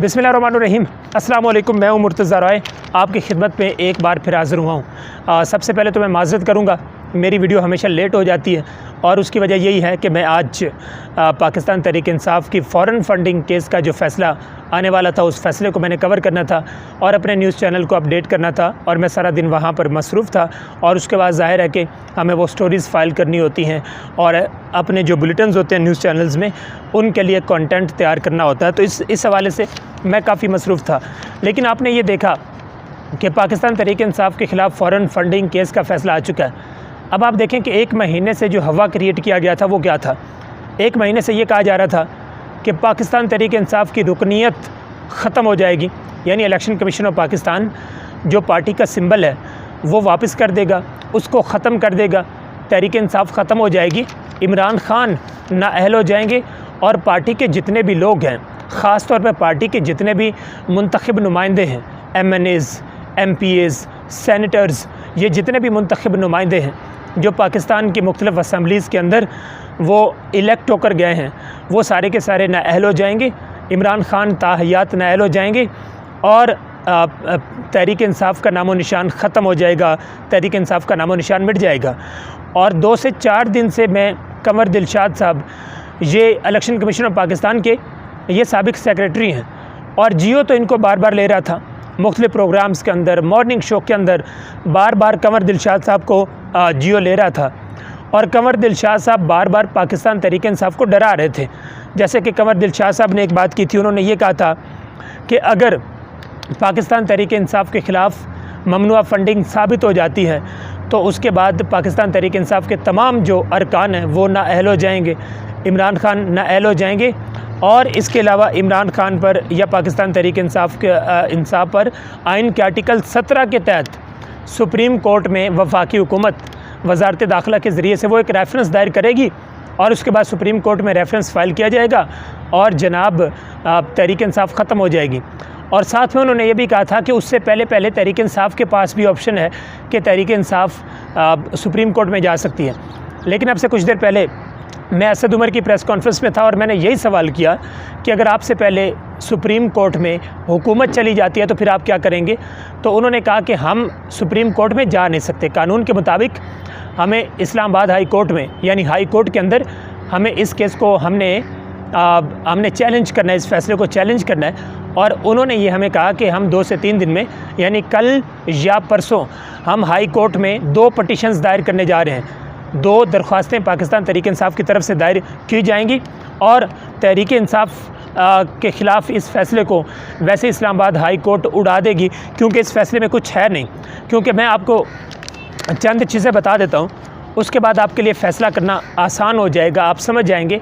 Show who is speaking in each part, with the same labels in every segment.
Speaker 1: बिस्मिल्लाहिर्रहमानिर्रहीम। अस्सलाम वालेकुम। मैं हूं मुर्तज़ा रॉय, आपकी खिदमत में एक बार फिर हाज़िर हुआ हूं। सबसे पहले तो मैं माज़रत करूंगा, मेरी वीडियो हमेशा लेट हो जाती है और उसकी वजह यही है कि मैं आज पाकिस्तान तहरीक इंसाफ की फ़ॉरेन फ़ंडिंग केस का जो फ़ैसला आने वाला था, उस फ़ैसले को मैंने कवर करना था और अपने न्यूज़ चैनल को अपडेट करना था और मैं सारा दिन वहाँ पर मसरूफ़ था। और उसके बाद ज़ाहिर है कि हमें वो स्टोरीज़ फ़ाइल करनी होती हैं और अपने जो बुलेटिन्स होते हैं न्यूज़ चैनल्स में, उनके लिए कंटेंट तैयार करना होता है। तो इस हवाले से मैं काफ़ी मसरूफ़ था। लेकिन आपने ये देखा कि पाकिस्तान तहरीक इंसाफ के ख़िलाफ़ फ़ॉरेन फ़ंडिंग केस का फ़ैसला आ चुका है। अब आप देखें कि एक महीने से जो हवा क्रिएट किया गया था वो क्या था। एक महीने से ये कहा जा रहा था कि पाकिस्तान तहरीक इंसाफ की रुकनीत ख़त्म हो जाएगी, यानी इलेक्शन कमीशन ऑफ पाकिस्तान जो पार्टी का सिंबल है वो वापस कर देगा, उसको ख़त्म कर देगा, तहरीक इंसाफ ख़त्म हो जाएगी, इमरान खान नाअहल हो जाएंगे और पार्टी के जितने भी लोग हैं, ख़ास तौर पर पार्टी के जितने भी मुंतखब नुमाइंदे हैं, MNAs, MPAs, सेनेटर्स, ये जितने भी मुंतखब नुमाइंदे हैं जो पाकिस्तान की मुख्तलिफ़ असम्बलीज़ के अंदर वो इलेक्ट होकर गए हैं, वो सारे के सारे नाअहल हो जाएंगे, इमरान खान ताहयात नाअहल हो जाएंगे और तहरीक इंसाफ का नामो निशान ख़त्म हो जाएगा, तहरीक इंसाफ का नामो निशान मिट जाएगा। और 2 से 4 दिन से मैं कंवर दिलशाद साहब, ये इलेक्शन कमीशन ऑफ पाकिस्तान के ये साबिक़ सेक्रेटरी हैं और जियो तो इनको बार बार ले रहा था, मुख्तलिफ़ प्रोग्राम्स के अंदर, मॉर्निंग शो के अंदर बार बार कंवर दिलशाद साहब को जियो ले रहा था और कंवर दिलशाद साहब बार बार पाकिस्तान तहरीक इंसाफ को डरा रहे थे। जैसे कि कंवर दिलशाद साहब ने एक बात की थी, उन्होंने ये कहा था कि अगर पाकिस्तान तहरीक इंसाफ के ख़िलाफ़ ममनुआ फ़ंडिंग साबित हो जाती है तो उसके बाद पाकिस्तान तहरीक इंसाफ के तमाम जो अरकान हैं वो नाअहल हो जाएंगे, इमरान खान नाअहल हो जाएंगे और इसके अलावा इमरान खान पर या पाकिस्तान तहरीक इंसाफ पर आइन के आर्टिकल 17 के तहत सुप्रीम कोर्ट में वफाकी हुकूमत वज़ारत दाखिला के ज़रिए से वो एक रेफरेंस दायर करेगी और उसके बाद सुप्रीम कोर्ट में रेफरेंस फ़ाइल किया जाएगा और जनाब तहरीक इंसाफ ख़त्म हो जाएगी। और साथ में उन्होंने ये भी कहा था कि उससे पहले तहरीक इंसाफ के पास भी ऑप्शन है कि तहरीक इंसाफ सुप्रीम कोर्ट में जा सकती है। लेकिन अब से कुछ देर पहले मैं असद उमर की प्रेस कॉन्फ्रेंस में था और मैंने यही सवाल किया कि अगर आपसे पहले सुप्रीम कोर्ट में हुकूमत चली जाती है तो फिर आप क्या करेंगे। तो उन्होंने कहा कि हम सुप्रीम कोर्ट में जा नहीं सकते, कानून के मुताबिक हमें इस्लामाबाद हाई कोर्ट में, यानी हाई कोर्ट के अंदर हमें इस केस को हमने चैलेंज करना है, इस फैसले को चैलेंज करना है। और उन्होंने ये हमें कहा कि हम 2 से 3 दिन में, यानी कल या परसों, हम हाई कोर्ट में 2 पटिशन्स दायर करने जा रहे हैं। 2 दरख्वास्तें पाकिस्तान तहरीक इंसाफ की तरफ से दायर की जाएंगी और तहरीक इंसाफ के ख़िलाफ़ इस फ़ैसले को वैसे इस्लामाबाद हाई कोर्ट उड़ा देगी, क्योंकि इस फ़ैसले में कुछ है नहीं। क्योंकि मैं आपको चंद चीज़ें बता देता हूँ, उसके बाद आपके लिए फ़ैसला करना आसान हो जाएगा, आप समझ जाएंगे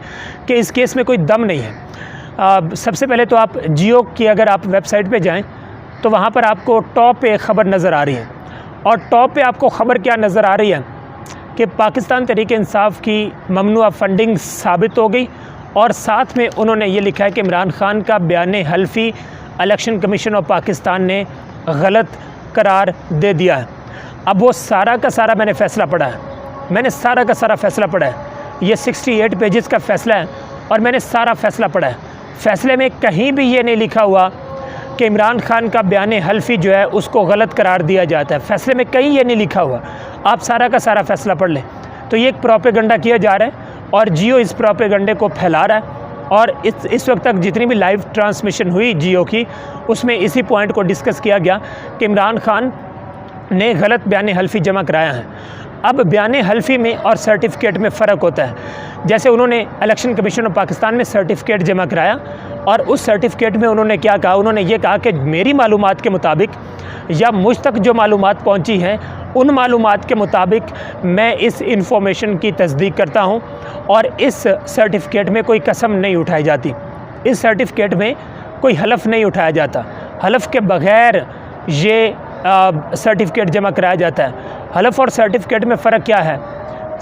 Speaker 1: कि इस केस में कोई दम नहीं है। सबसे पहले तो आप जियो की अगर आप वेबसाइट पे जाएं तो वहाँ पर आपको टॉप पे ख़बर नज़र आ रही है और टॉप पे आपको ख़बर क्या नज़र आ रही है कि पाकिस्तान तहरीक इंसाफ की ममनुआ फ़ंडिंग साबित हो गई और साथ में उन्होंने ये लिखा है कि इमरान खान का बयान हल्फी इलेक्शन कमीशन ऑफ पाकिस्तान ने गलत करार दे दिया है। अब वो सारा का सारा मैंने फ़ैसला पढ़ा है, मैंने सारा का सारा फ़ैसला पढ़ा है। ये 68 पेजेस का फ़ैसला है और मैंने सारा फ़ैसला पढ़ा है। फ़ैसले में कहीं भी ये नहीं लिखा हुआ कि इमरान खान का बयान हल्फी जो है उसको गलत करार दिया जाता है। फ़ैसले में कहीं ये नहीं लिखा हुआ, आप सारा का सारा फ़ैसला पढ़ लें। तो ये एक प्रोपेगेंडा किया जा रहा है और जियो इस प्रोपेगेंडे को फैला रहा है और इस वक्त तक जितनी भी लाइव ट्रांसमिशन हुई जियो की, उसमें इसी पॉइंट को डिस्कस किया गया कि इमरान खान ने गलत बयान हल्फी जमा कराया है। अब बयान हल्फी में और सर्टिफिकेट में फ़र्क होता है। जैसे उन्होंने इलेक्शन कमीशन ऑफ पाकिस्तान में सर्टिफिकेट जमा कराया और उस सर्टिफिकेट में उन्होंने क्या कहा, उन्होंने ये कहा कि मेरी मालूमात के मुताबिक या मुझ तक जो मालूमात पहुंची हैं उन मालूमात के मुताबिक मैं इस इंफॉर्मेशन की तस्दीक करता हूं और इस सर्टिफिकेट में कोई कसम नहीं उठाई जाती, इस सर्टिफिकेट में कोई हलफ नहीं उठाया जाता, हलफ के बग़ैर ये सर्टिफिकेट जमा कराया जाता है। हलफ और सर्टिफिकेट में फ़र्क क्या है?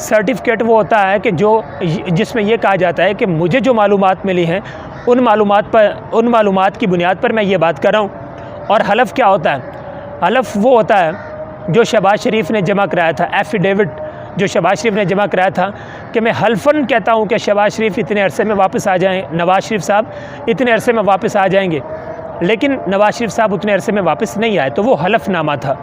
Speaker 1: सर्टिफिकेट वो होता है कि जिसमें ये कहा जाता है कि मुझे जो मालूमात मिली हैं उन मालूमात की बुनियाद पर मैं ये बात कर रहा हूँ। और हलफ क्या होता है? हलफ वो होता है जो शहबाज शरीफ ने जमा कराया था, एफिडेविट जो शहबाज शरीफ ने जमा कराया था कि मैं हल्फन कहता हूँ कि शहबाज शरीफ इतने अरसे में वापस आ जाएँ, नवाज़ शरीफ साहब इतने अरसे में वापस आ जाएंगे लेकिन नवाज शरीफ साहब उतने अरसे में वापस नहीं आए, तो वो हलफनामा था,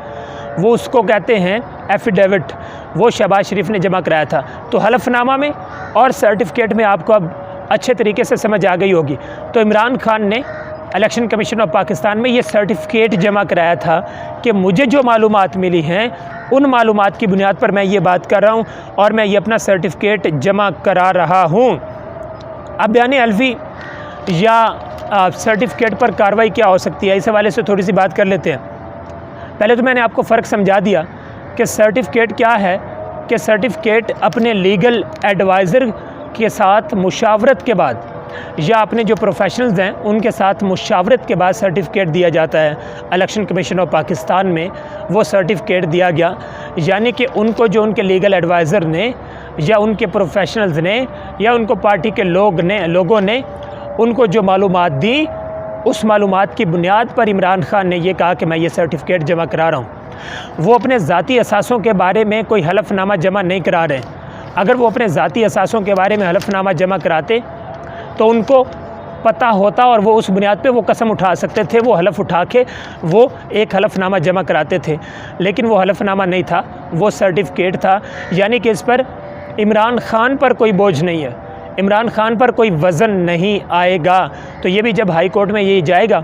Speaker 1: वो उसको कहते हैं एफिडेविट, वो शहबाज शरीफ ने जमा कराया था। तो हलफनामा में और सर्टिफिकेट में आपको अब अच्छे तरीके से समझ आ गई होगी। तो इमरान खान ने इलेक्शन कमीशन ऑफ पाकिस्तान में ये सर्टिफिकेट जमा कराया था कि मुझे जो मालूमात मिली हैं उन मालूमात की बुनियाद पर मैं ये बात कर रहा हूँ और मैं ये अपना सर्टिफिकेट जमा करा रहा हूँ। अब बयान अलवी या सर्टिफिकेट पर कार्रवाई क्या हो सकती है, इस हवाले से थोड़ी सी बात कर लेते हैं। पहले तो मैंने आपको फ़र्क समझा दिया कि सर्टिफिकेट क्या है, कि सर्टिफिकेट अपने लीगल एडवाइज़र के साथ मुशावरत के बाद या अपने जो प्रोफेशनल्स हैं उनके साथ मुशावरत के बाद सर्टिफिकेट दिया जाता है। इलेक्शन कमीशन ऑफ पाकिस्तान में वो सर्टिफिकेट दिया गया, यानी कि उनको जो उनके लीगल एडवाइज़र ने या उनके प्रोफेशनल्स ने या उनको पार्टी के लोगों ने उनको जो मालूमात दी, उस मालूमात की बुनियाद पर इमरान खान ने ये कहा कि मैं ये सर्टिफिकेट जमा करा रहा हूँ। वो अपने ज़ाती असासों के बारे में कोई हलफनामा जमा नहीं करा रहे। अगर वो अपने ज़ाती असासों के बारे में हलफनामा जमा कराते तो उनको पता होता और वो उस बुनियाद पे वो कसम उठा सकते थे, वो हलफ उठा के वो एक हलफनामा जमा कराते थे। लेकिन वो हलफनामा नहीं था, वो सर्टिफिकेट था, यानी कि इस पर इमरान खान पर कोई बोझ नहीं है, इमरान खान पर कोई वज़न नहीं आएगा। तो ये भी जब हाई कोर्ट में ये जाएगा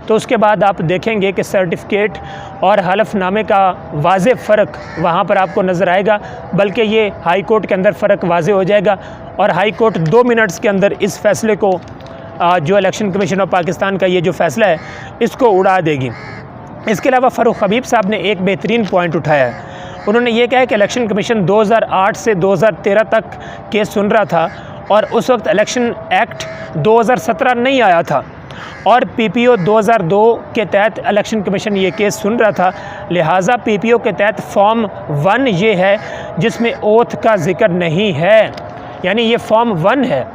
Speaker 1: तो उसके बाद आप देखेंगे कि सर्टिफिकेट और हलफनामे का वाज़े फ़र्क वहाँ पर आपको नज़र आएगा, बल्कि ये हाई कोर्ट के अंदर फ़र्क वाज़े हो जाएगा और हाई कोर्ट 2 मिनट्स के अंदर इस फ़ैसले को जो इलेक्शन कमीशन ऑफ पाकिस्तान का ये जो फ़ैसला है इसको उड़ा देगी। इसके अलावा फ़ारूक हबीब साहब ने एक बेहतरीन पॉइंट उठाया है। उन्होंने ये कहा कि इलेक्शन कमीशन 2008 से 2013 तक केस सुन रहा था और उस वक्त इलेक्शन एक्ट 2017 नहीं आया था और PPO 2002 के तहत इलेक्शन कमीशन ये केस सुन रहा था। लिहाजा PPO के तहत फॉर्म 1 ये है जिसमें ओथ का जिक्र नहीं है, यानी ये फॉर्म 1 है,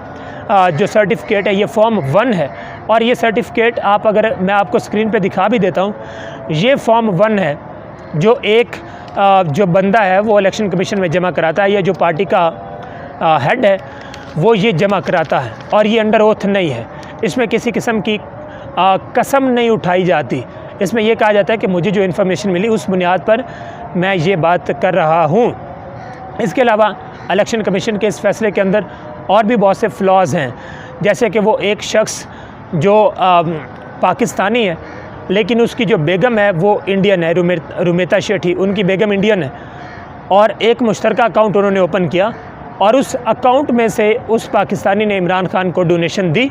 Speaker 1: जो सर्टिफिकेट है ये फॉर्म 1 है। और ये सर्टिफिकेट आप अगर मैं आपको स्क्रीन पे दिखा भी देता हूँ, ये फॉर्म 1 है जो एक जो बंदा है वो इलेक्शन कमीशन में जमा कराता है, या जो पार्टी का हेड है वो ये जमा कराता है और ये अंडर ओथ नहीं है। इसमें किसी किस्म की कसम नहीं उठाई जाती। इसमें यह कहा जाता है कि मुझे जो इन्फॉर्मेशन मिली उस बुनियाद पर मैं ये बात कर रहा हूँ। इसके अलावा इलेक्शन कमीशन के इस फैसले के अंदर और भी बहुत से फ्लॉज हैं, जैसे कि वो एक शख्स जो पाकिस्तानी है लेकिन उसकी जो बेगम है वो इंडियन है, रुमेता शेठी, उनकी बेगम इंडियन है, और एक मुश्तरका अकाउंट उन्होंने ओपन किया और उस अकाउंट में से उस पाकिस्तानी ने इमरान खान को डोनेशन दी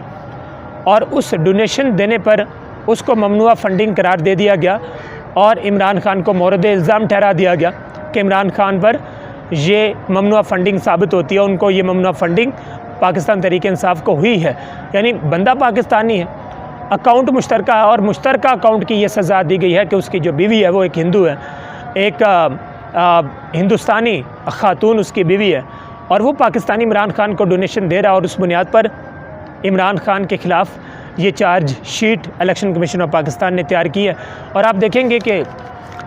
Speaker 1: और उस डोनेशन देने पर उसको ममनुआ फ़ंडिंग करार दे दिया गया और इमरान खान को मोरद इल्ज़ाम ठहरा दिया गया कि इमरान खान पर ये ममनुआ फ़ंडिंग साबित होती है, उनको ये ममनुआ फ़ंडिंग पाकिस्तान तहरीक इंसाफ को हुई है। यानी बंदा पाकिस्तानी है, अकाउंट मुश्तरका है और मुश्तरका अकाउंट की ये सज़ा दी गई है कि उसकी जो बीवी है वो एक हिंदू है, एक हिंदुस्तानी ख़ातून उसकी बीवी है और वो पाकिस्तानी इमरान खान को डोनेशन दे रहा है और उस बुनियाद पर इमरान खान के ख़िलाफ़ ये charge sheet election commission of Pakistan ने तैयार की है। और आप देखेंगे कि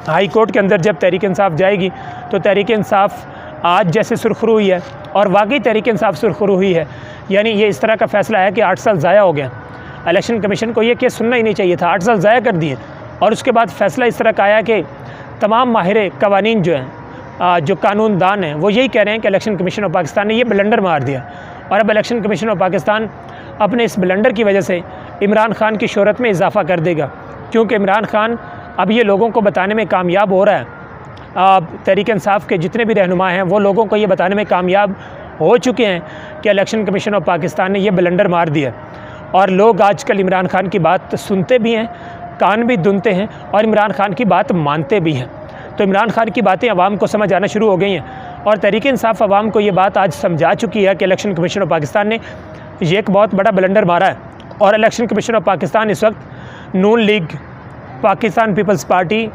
Speaker 1: हाई कोर्ट के अंदर जब तहरीक इंसाफ जाएगी तो तहरीक इंसाफ आज जैसे सुरखरू हुई है और वाकई तहरीक इंसाफ सुरखरू हुई है, यानी ये इस तरह का फ़ैसला है कि 8 साल ज़ाया हो गए। इलेक्शन कमीशन को ये केस सुनना ही नहीं चाहिए था, 8 साल ज़ाया कर दिए और उसके बाद फ़ैसला इस तरह का आया कि तमाम माहिर कवानीन जो हैं, जो कानूनदान हैं, वो यही कह रहे हैं कि इलेक्शन कमीशन ऑफ पाकिस्तान ने ये ब्लंडर मार दिया और अब इलेक्शन कमीशन ऑफ पाकिस्तान अपने इस ब्लंडर की वजह से इमरान खान की शोहरत में इजाफ़ा कर देगा, क्योंकि इमरान खान अब ये लोगों को बताने में कामयाब हो रहा है, तहरीक इंसाफ के जितने भी रहनुमा हैं वो लोगों को ये बताने में कामयाब हो चुके हैं कि इलेक्शन कमीशन ऑफ पाकिस्तान ने ये ब्लंडर मार दिया और लोग आजकल इमरान खान की बात सुनते भी हैं, कान भी धुनते हैं और इमरान खान की बात मानते भी हैं। तो इमरान खान की बातें आवाम को समझ आना शुरू हो गई हैं और तहरीक इंसाफ आवाम को ये बात आज समझा चुकी है कि इलेक्शन कमीशन ऑफ पाकिस्तान ने ये एक बहुत बड़ा ब्लंडर मारा है और इलेक्शन कमीशन ऑफ पाकिस्तान इस वक्त Noon league, Pakistan peoples party,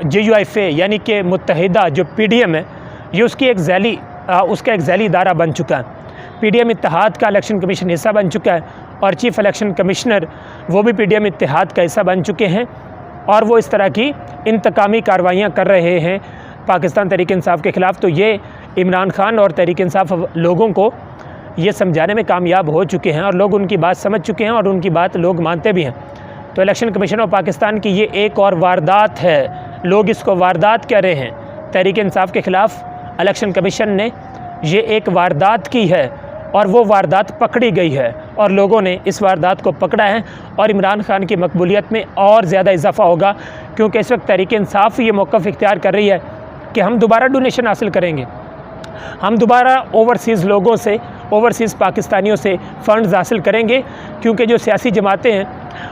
Speaker 1: JUIFA यानी कि मुत्तहिदा जो PDM है, ये उसका एक ज़ैली इदारा बन चुका है। PDM इत्तेहाद का इलेक्शन कमीशन हिस्सा बन चुका है और चीफ़ इलेक्शन कमिश्नर वो भी PDM इत्तेहाद का हिस्सा बन चुके हैं और वो इस तरह की इंतकामी कार्रवाइयाँ कर रहे हैं पाकिस्तान तहरीक इंसाफ के ख़िलाफ़। तो ये इमरान खान और तहरीक इंसाफ लोगों को ये समझाने में कामयाब हो चुके हैं और लोग उनकी बात समझ चुके हैं और उनकी बात लोग मानते भी हैं। तो इलेक्शन कमीशन ऑफ पाकिस्तान की ये एक और वारदात है, लोग इसको वारदात कह रहे हैं। तहरीक इंसाफ के ख़िलाफ़ इलेक्शन कमीशन ने ये एक वारदात की है और वो वारदात पकड़ी गई है और लोगों ने इस वारदात को पकड़ा है और इमरान खान की मकबूलियत में और ज़्यादा इजाफ़ा होगा, क्योंकि इस वक्त तहरीक इंसाफ ये मौक़िफ़ इख्तियार कर रही है कि हम दोबारा डोनेशन हासिल करेंगे, हम दोबारा ओवरसीज़ लोगों से, ओवरसीज़ पाकिस्तानियों से फ़ंड्स हासिल करेंगे, क्योंकि जो सियासी जमातें हैं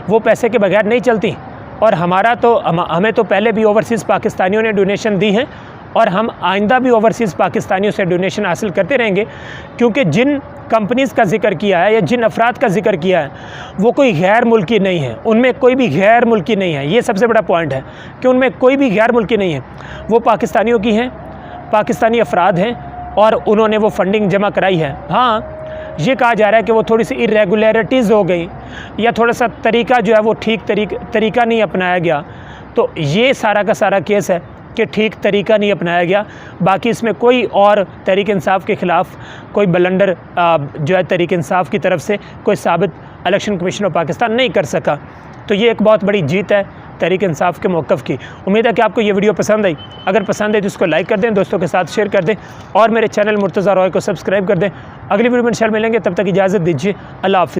Speaker 1: वो पैसे के बगैर नहीं चलती। और हमें तो पहले भी ओवरसीज़ पाकिस्तानियों ने डोनेशन दी है और हम आइंदा भी ओवरसीज़ पाकिस्तानियों से डोनेशन हासिल करते रहेंगे, क्योंकि जिन कंपनीज़ का जिक्र किया है या जिन अफराद का जिक्र किया है वो कोई गैर मुल्की नहीं है, उनमें कोई भी गैर मुल्की नहीं है। ये सबसे बड़ा पॉइंट है कि उनमें कोई भी गैर मुल्की नहीं है, वो पाकिस्तानियों की हैं, पाकिस्तानी अफराद हैं और उन्होंने वो फंडिंग जमा कराई है। हाँ, ये कहा जा रहा है कि वो थोड़ी सी इरेगुलरिटीज़ हो गई या थोड़ा सा तरीका जो है वो ठीक तरीका नहीं अपनाया गया, तो ये सारा का सारा केस है कि ठीक तरीका नहीं अपनाया गया। बाकी इसमें कोई और तहरीक इंसाफ के ख़िलाफ़ कोई बलंडर जो है तहरीक इंसाफ की तरफ से कोई साबित इलेक्शन कमीशन ऑफ पाकिस्तान नहीं कर सका। तो ये एक बहुत बड़ी जीत है तहरीक इंसाफ के मौक़िफ़ की। उम्मीद है कि आपको ये वीडियो पसंद आई। अगर पसंद आई तो इसको लाइक कर दें, दोस्तों के साथ शेयर कर दें और मेरे चैनल मुर्तज़ा रॉय को सब्सक्राइब कर दें। अगली वीडियो में इंशाअल्लाह मिलेंगे, तब तक इजाज़त दीजिए। अल्लाह हाफ़िज़।